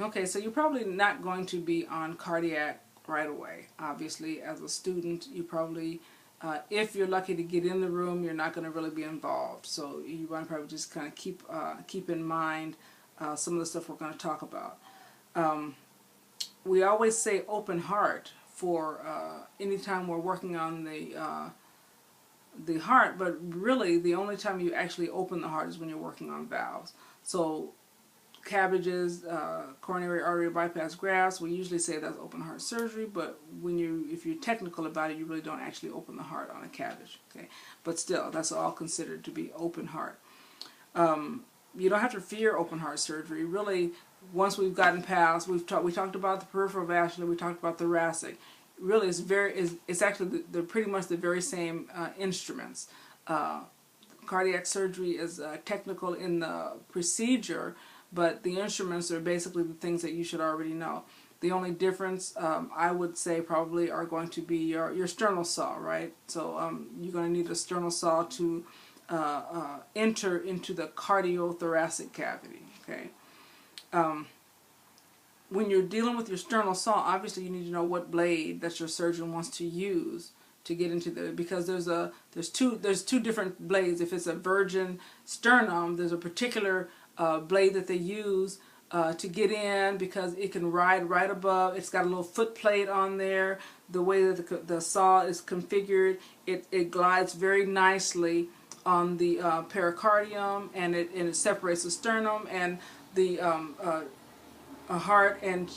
Okay, so you're probably not going to be on cardiac right away. Obviously, as a student, you probably, if you're lucky to get in the room, you're not going to really be involved. So you want to probably just kind of keep in mind some of the stuff we're going to talk about. We always say open heart for anytime we're working on the heart, but really the only time you actually open the heart is when you're working on valves. So cabbages, coronary artery bypass grafts, we usually say that's open heart surgery, but if you're technical about it, you really don't actually open the heart on a cabbage. Okay, but still, that's all considered to be open heart. You don't have to fear open heart surgery. Really, once we've gotten past, we talked about the peripheral vascular, we talked about thoracic. Really, it's actually they're pretty much the very same instruments. Cardiac surgery is technical in the procedure, but the instruments are basically the things that you should already know. The only difference, I would say, probably are going to be your sternal saw, right? So you're going to need a sternal saw to enter into the cardiothoracic cavity, okay? When you're dealing with your sternal saw, obviously you need to know what blade that your surgeon wants to use to get into because there's two different blades. If it's a virgin sternum, there's a particular blade that they use to get in because it can ride right above. It's got a little foot plate on there. The way that the saw is configured, it glides very nicely on the pericardium, and it separates the sternum, and the heart and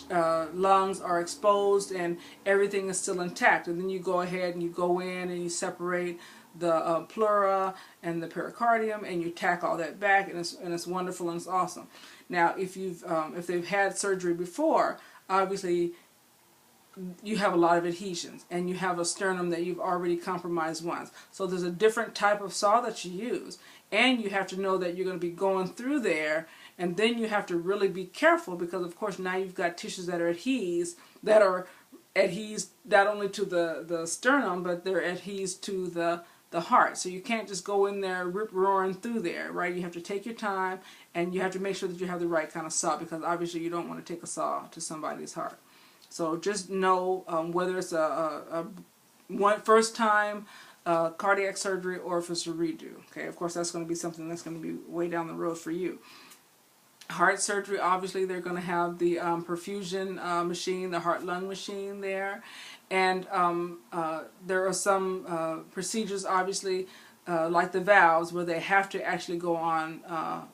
lungs are exposed, and everything is still intact. And then you go ahead and you go in and you separate the pleura and the pericardium, and you tack all that back, and it's wonderful and it's awesome. Now, if they've had surgery before, obviously you have a lot of adhesions, and you have a sternum that you've already compromised once. So there's a different type of saw that you use, and you have to know that you're going to be going through there, and then you have to really be careful because, of course, now you've got tissues that are adhesed not only to the sternum, but they're adhesed to the heart. So you can't just go in there rip-roaring through there, right? You have to take your time, and you have to make sure that you have the right kind of saw, because obviously you don't want to take a saw to somebody's heart. So just know whether it's a first time cardiac surgery or if it's a redo. Okay, of course that's going to be something that's going to be way down the road for you. Heart surgery, obviously they're going to have the perfusion machine, the heart-lung machine there, and there are some procedures, obviously, like the valves, where they have to actually go on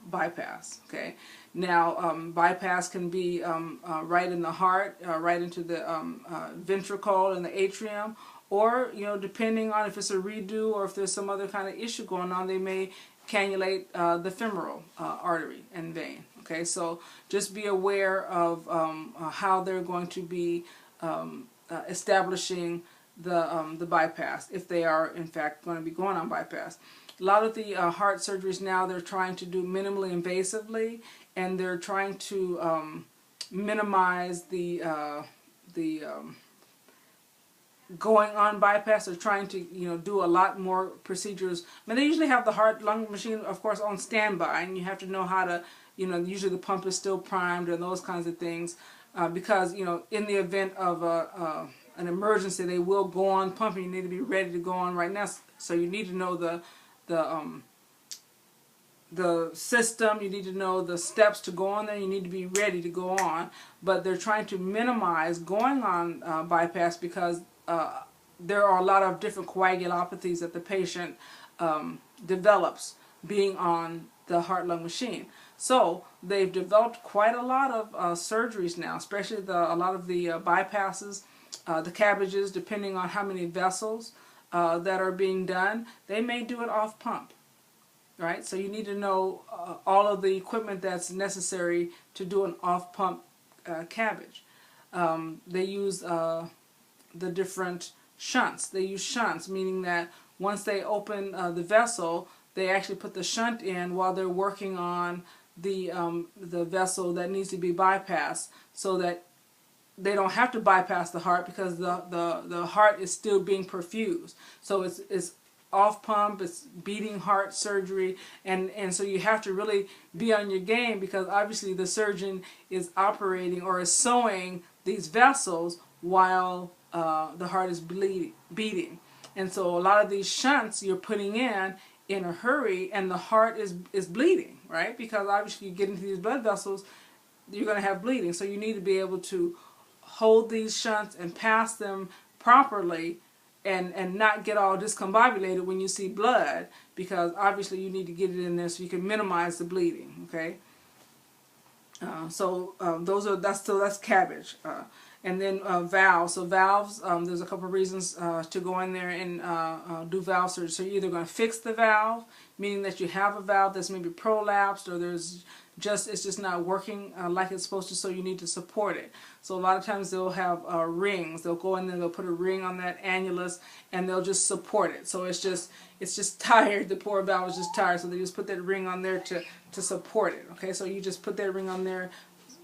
bypass. Okay, now bypass can be right in the heart, right into the ventricle and the atrium, or depending on if it's a redo or if there's some other kind of issue going on, they may cannulate the femoral artery and vein. Okay, so just be aware of how they're going to be establishing the bypass, if they are in fact going to be going on bypass. A lot of the heart surgeries now, they're trying to do minimally invasively, and they're trying to minimize the going on bypass. They're trying to do a lot more procedures. I mean, they usually have the heart-lung machine, of course, on standby, and you have to know how to, usually the pump is still primed and those kinds of things, because in the event of an emergency, they will go on pumping. You need to be ready to go on right now. So you need to know the system. You need to know the steps to go on there. You need to be ready to go on. But they're trying to minimize going on bypass because there are a lot of different coagulopathies that the patient develops being on the heart-lung machine. So they've developed quite a lot of surgeries now, especially a lot of the bypasses, the cabbages, depending on how many vessels that are being done. They may do it off pump, right? So you need to know all of the equipment that's necessary to do an off pump cabbage. They use the different shunts. They use shunts, meaning that once they open the vessel, they actually put the shunt in while they're working on the vessel that needs to be bypassed, so that they don't have to bypass the heart because the heart is still being perfused. So it's off pump, it's beating heart surgery, and so you have to really be on your game, because obviously the surgeon is operating or is sewing these vessels while the heart is beating. And so a lot of these shunts you're putting in a hurry, and the heart is bleeding, right? Because obviously you get into these blood vessels, you're going to have bleeding. So you need to be able to hold these shunts and pass them properly, and not get all discombobulated when you see blood, because obviously you need to get it in there so you can minimize the bleeding. Okay. That's cabbage. And then valves. So valves, there's a couple of reasons to go in there and do valve surgery. So you're either going to fix the valve, meaning that you have a valve that's maybe prolapsed, or it's just not working like it's supposed to, so you need to support it. So a lot of times they'll have rings. They'll go in there, they'll put a ring on that annulus, and they'll just support it. So it's just tired. The poor valve is just tired, so they just put that ring on there to support it. Okay, so you just put that ring on there,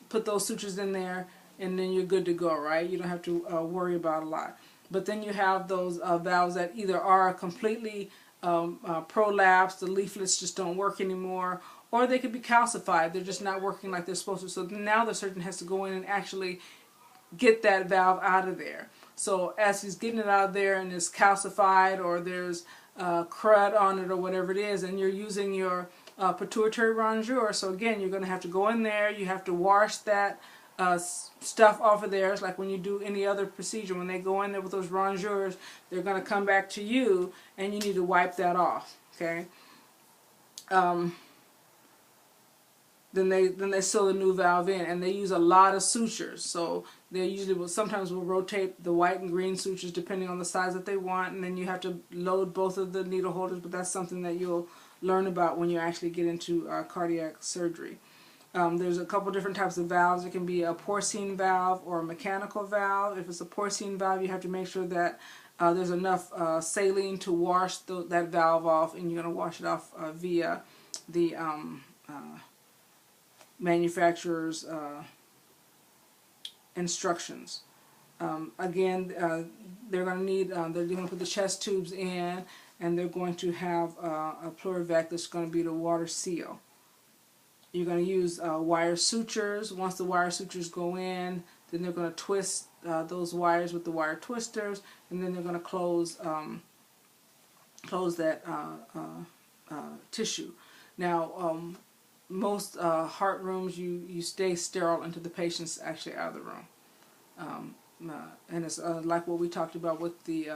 put those sutures in there, and then you're good to go, right? You don't have to worry about a lot. But then you have those valves that either are completely prolapsed, the leaflets just don't work anymore, or they could be calcified. They're just not working like they're supposed to. So now the surgeon has to go in and actually get that valve out of there. So as he's getting it out of there and it's calcified, or there's crud on it or whatever it is, and you're using your pituitary rongeur, so again, you're going to have to go in there, you have to wash that stuff off of there. It's like when you do any other procedure, when they go in there with those rongeurs, they're going to come back to you, and you need to wipe that off. Okay. Then they sew the new valve in, and they use a lot of sutures. So they usually sometimes will rotate the white and green sutures depending on the size that they want, and then you have to load both of the needle holders. But that's something that you'll learn about when you actually get into cardiac surgery. There's a couple different types of valves. It can be a porcine valve or a mechanical valve. If it's a porcine valve, you have to make sure that there's enough saline to wash that valve off, and you're going to wash it off via the manufacturer's instructions. Again, they're going to need, they're going to put the chest tubes in, and they're going to have a Pleuravec that's going to be the water seal. You're going to use wire sutures. Once the wire sutures go in, then they're going to twist those wires with the wire twisters, and then they're going to close that tissue. Now, most heart rooms, you stay sterile until the patient's actually out of the room. And it's like what we talked about with the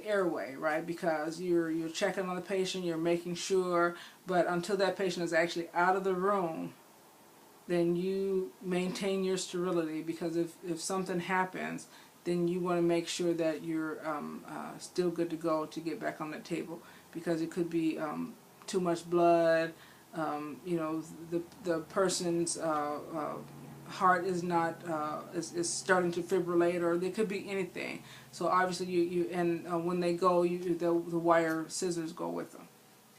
airway, right? Because you're checking on the patient, you're making sure, but until that patient is actually out of the room, then you maintain your sterility, because if something happens, then you want to make sure that you're still good to go to get back on that table, because it could be too much blood, you know, the person's heart is not is starting to fibrillate, or there could be anything. So obviously when they go, the wire scissors go with them.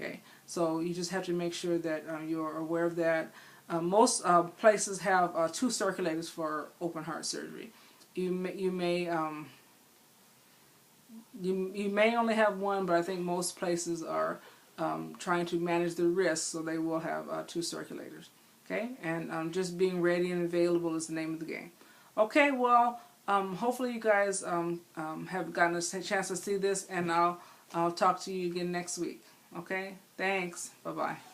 Okay, so you just have to make sure that you're aware of that. Most places have 2 circulators for open heart surgery. You may only have 1, but I think most places are trying to manage the risk, so they will have 2 circulators. Okay, and just being ready and available is the name of the game. Okay, well, hopefully you guys have gotten a chance to see this, and I'll talk to you again next week. Okay, thanks. Bye-bye.